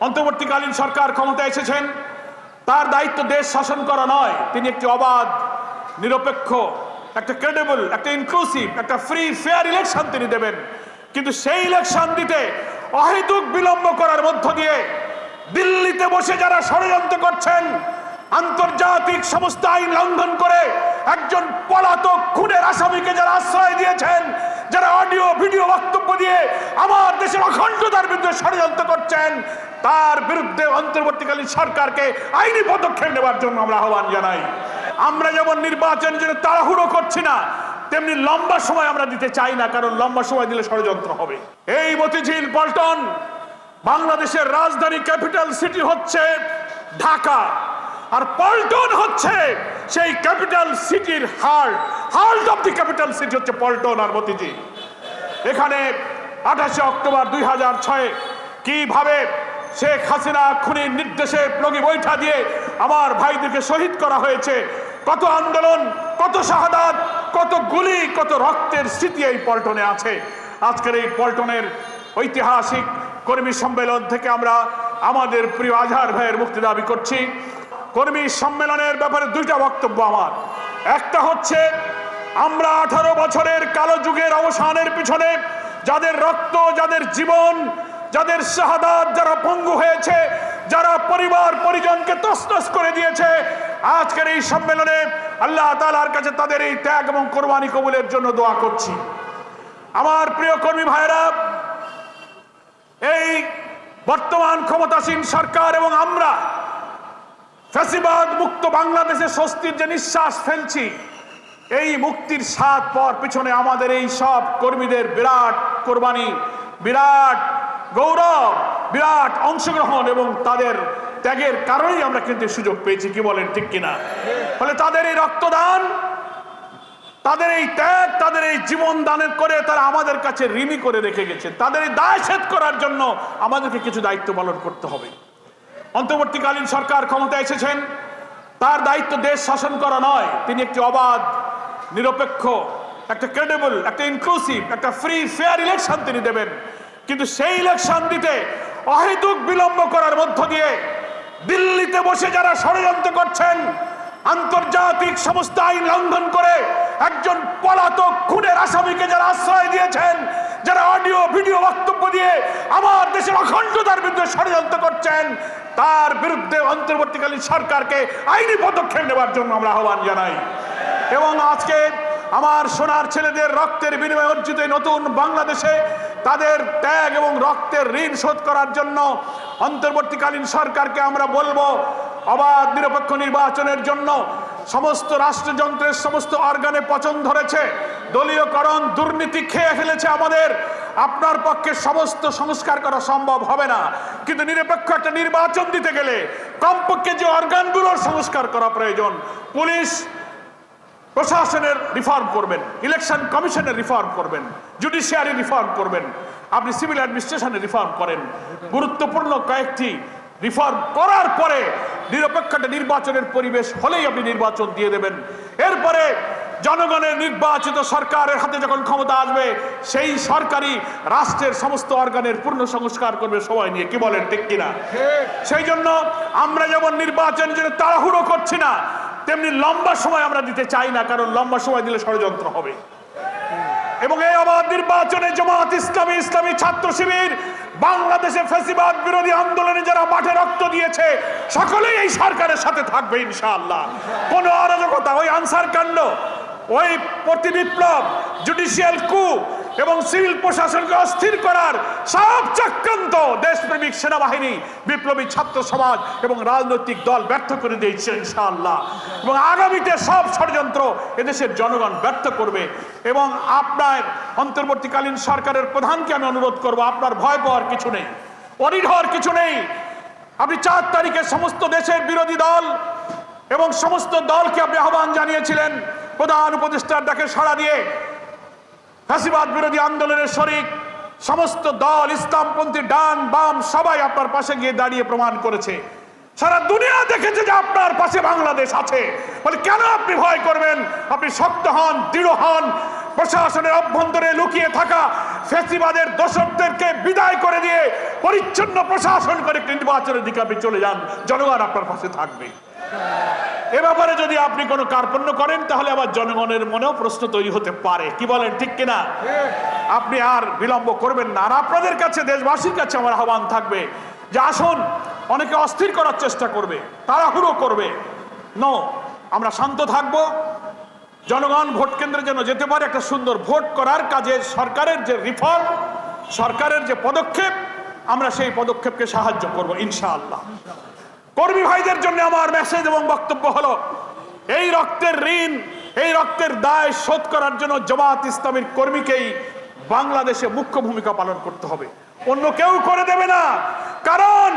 অন্তর্বর্তীকালীন সরকার ক্ষমতায় এসেছেন, তার দায়িত্ব দেশ শাসন করা নয়, তিনি একটি অবাধ, নিরপেক্ষ, একটা ক্রেডিবল, একটা ইনক্লুসিভ, একটা ফ্রি ফেয়ার ইলেকশন তিনি দেবেন। কিন্তু সেই ইলেকশন দিতে অহেতুক বিলম্ব করার মধ্য দিয়ে দিল্লিতে বসে যারা ষড়যন্ত্র করছেন, আন্তর্জাতিক সমস্ত আইন লঙ্ঘন করে একজন পলাতক খুনের আসামিকে যারা আশ্রয় দিয়েছেন, যারা অডিও ভিডিও বক্তব্য দিয়ে আমার দেশের অখণ্ডতার বিরুদ্ধে ষড়যন্ত্র করছেন, তার বিরুদ্ধে অন্তর্বর্তীকালীন সরকারকে আইনি পদক্ষেপ নেওয়ার জন্য আমরা আহ্বান জানাই। আমরা যেমন নির্বাচনের জন্য তাড়াহুড়ো করছি না, তেমনি লম্বা সময় আমরা দিতে চাই না, কারণ লম্বা সময় দিলে ষড়যন্ত্র হবে। এই মতিঝিল পল্টন, বাংলাদেশের রাজধানী ক্যাপিটাল সিটি হচ্ছে ঢাকা, আর পল্টন হচ্ছে সেই ক্যাপিটাল সিটির heart of the capital city হচ্ছে পল্টন আর মতিঝিল। এখানে 28 অক্টোবর 2006 কিভাবে শেখ হাসিনা খুনির নির্দেশে লগি বৈঠা দিয়ে আমার ভাইদেরকে শহীদ করা হয়েছে, কত আন্দোলন, কত শাহাদাত, কত গুলি, কত রক্তের স্মৃতি এই পল্টনে আছে। আজকের এই পল্টনের ঐতিহাসিক কর্মী সম্মেলন থেকে আমরা আমাদের প্রিয় আজহার ভাইয়ের মুক্তি দাবি করছি। কর্মী সম্মেলনের ব্যাপারে দুইটা বক্তব্য আমার। একটা হচ্ছে, আমরা 18 বছরের কালো যুগের অবসানের পিছনে যাদের রক্ত, যাদের জীবন, যাদের শাহাদাত, যারা পঙ্গু হয়েছে, যারা পরিবার পরিজনকে তছনছ করে দিয়েছে, আজকের এই সম্মেলনে আল্লাহ তাআলার কাছে তাদের এই ত্যাগ এবং কোরবানি কবুলের জন্য দোয়া করছি। আমার প্রিয় কর্মী ভাইরা, এই বর্তমান ক্ষমতাসীন সরকার এবং আমরা ফ্যাসিবাদ মুক্ত বাংলাদেশে স্বস্তির যে নিঃশ্বাস ফেলছি, এই মুক্তির স্বাদ পর পিছনে আমাদের এই সব কর্মীদের বিরাট কোরবানি, বিরাট গৌরব, বিরাট অংশগ্রহণ এবং তাদের ত্যাগের কারণেই আমরা কিন্তু সুযোগ পেয়েছি। কি বলেন, ঠিক কিনা? ফলে তাদের এই রক্তদান, তাদের এই ত্যাগ, তাদের এই জীবন দানের করে তারা আমাদের কাছে ঋণী করে রেখে গেছে। তাদের এই দায় শেষ করার জন্য আমাদেরকে কিছু দায়িত্ব পালন করতে হবে। অন্তর্বর্তীকালীন সরকার ক্ষমতায় এসেছেন, তার দায়িত্ব দেশ শাসন করা নয়, তিনি একটি অবাধ, নিরপেক্ষ, একটা ক্রেডিবল, একটা ইনক্লুসিভ, একটা ফ্রি ফেয়ার ইলেকশন তিনি দেবেন। কিন্তু সেই ইলেকশন দিতে অহেতুক বিলম্ব করার মধ্য দিয়ে দিল্লিতে বসে যারা ষড়যন্ত্র করছেন, আন্তর্জাতিক সমস্ত আইন লঙ্ঘন করে একজন পলাতক খুনের আসামিকে যারা আশ্রয় দিয়েছেন, যারা অডিও ভিডিও বক্তব্য দিয়ে আমার দেশের অখণ্ডতার বিরুদ্ধে ষড়যন্ত্র করছেন, তার বিরুদ্ধে অন্তর্বর্তীকালীন সরকারকে আইনি পদক্ষেপ নেওয়ার জন্য আমরা আহ্বান জানাই। এবং আজকে আমার সোনার ছেলেদের রক্তের বিনিময়ে অর্জিত নতুন বাংলাদেশে তাদের ত্যাগ এবং রক্তের ঋণ শোধ করার জন্য অন্তর্বর্তীকালীন সরকারকে আমরা বলবো, অবাধ নিরপেক্ষ নির্বাচনের জন্য সমস্ত রাষ্ট্রযন্ত্রের সমস্ত অর্গানে পচন ধরেছে, দলীয়করণ, দুর্নীতি খেয়ে ফেলেছে আমাদের। আপনার পক্ষে সমস্ত সংস্কার করা সম্ভব হবে না, কিন্তু নিরপেক্ষ একটা নির্বাচন দিতে গেলে কমপক্ষে যে অর্গানগুলোর সংস্কার করা প্রয়োজন, পুলিশ প্রশাসনের রিফর্ম করবেন, ইলেকশন কমিশনের রিফর্ম করবেন, জুডিশিয়ারি রিফর্ম করবেন, আপনি সিভিল অ্যাডমিনিস্ট্রেশনের রিফর্ম করেন। গুরুত্বপূর্ণ কয়েকটি রিফর্ম করার পরে নিরপেক্ষ একটা নির্বাচনের পরিবেশ হলেই আপনি নির্বাচন দিয়ে দেবেন। এরপরে জনগণের নির্বাচিত সরকারের হাতে যখন ক্ষমতা আসবে, সেই সরকারই রাষ্ট্রের সমস্ত অর্গানের পূর্ণ সংস্কার করবে সবাই নিয়ে। কি বলেন, ঠিক কিনা? সেই জন্য আমরা যেমন নির্বাচনের জন্য তাড়াহুড়ো করছি না, তেমনি লম্বা সময় আমরা দিতে চাই না, কারণ লম্বা সময় দিলে ষড়যন্ত্র হবে। এবং এই অবাধ নির্বাচনে জামাত ইসলামী, ইসলামী ছাত্র শিবির, বাংলাদেশে ফ্যাসিবাদ বিরোধী আন্দোলনে যারা মাঠে রক্ত দিয়েছে, সকলেই এই সরকারের সাথে থাকবে ইনশাআল্লাহ। কোন অরাজকতা, ওই আনসার কাণ্ড, ওই প্রতিবিপ্লব, জুডিশিয়াল কু এবং সিভিল প্রশাসনকে অস্থির করার সব চক্রান্ত দেশপ্রেমিক সেনাবাহিনী, বিপ্লবী ছাত্র সমাজ এবং রাজনৈতিক দল ব্যর্থ করে দিয়েছে ইনশাআল্লাহ। এবং আগামীতে সব ষড়যন্ত্র এদেশের জনগণ ব্যর্থ করবে। এবং আপনার অন্তর্বর্তীকালীন সরকারের প্রধানকে আমি অনুরোধ করব, আপনার ভয় পাওয়ার কিছু নেই, অরিড হওয়ার কিছু নেই। আপনি 4 তারিখে সমস্ত দেশের বিরোধী দল এবং সমস্ত দলকে আপনি আহ্বান জানিয়েছিলেন, প্রধান উপদেষ্টার ডাকে সাড়া দিয়ে ফ্যাসিবাদ বিরোধী আন্দোলনের শরিক সমস্ত দল, ইসলামপন্থী, ডান বাম সবাই আপনার পাশে গিয়ে দাঁড়িয়ে প্রমাণ করেছে। সারা দুনিয়া দেখেছে যে আপনার পাশে বাংলাদেশ আছে। বলে কেন আপনি ভয় করবেন? আপনি শক্ত হন, দৃঢ় হন। প্রশাসনের অভ্যন্তরে লুকিয়ে থাকা ফ্যাসিবাদের দোষকদেরকে বিদায় করে দিয়ে পরিচ্ছন্ন প্রশাসন করে নির্বাচনের দিকে আপনি চলে যান, জনগণ আপনার পাশে থাকবে। এ ব্যাপারে যদি আপনি কোনো কার্পণ্য করেন তাহলে আবার জনগণের মনেও প্রশ্ন তৈরি হতে পারে, কি বলেন, ঠিক কিনা? আপনি আর বিলম্ব করবেন না। আর আপনাদের কাছে, দেশবাসীর কাছে আমার আহ্বান থাকবে যে আসুন, অনেকে অস্থির করার চেষ্টা করবে, তাড়াহুড়ো করবে, নো, আমরা শান্ত থাকবো। জনগণ ভোট কেন্দ্রে যেন যেতে পারে, একটা সুন্দর ভোট করার কাজে সরকারের যে রিফর্ম, সরকারের যে পদক্ষেপ, আমরা সেই পদক্ষেপকে সাহায্য করব ইনশাআল্লাহ। কর্মী ভাইদের জন্য আমার মেসেজ এবং বক্তব্য হলো, এই রক্তের ঋণ, এই রক্তের দায় শোধ করার জন্য জামাত ইসলামীর কর্মীকেই বাংলাদেশে মুখ্য ভূমিকা পালন করতে হবে, অন্য কেউ করে দেবে না। কারণ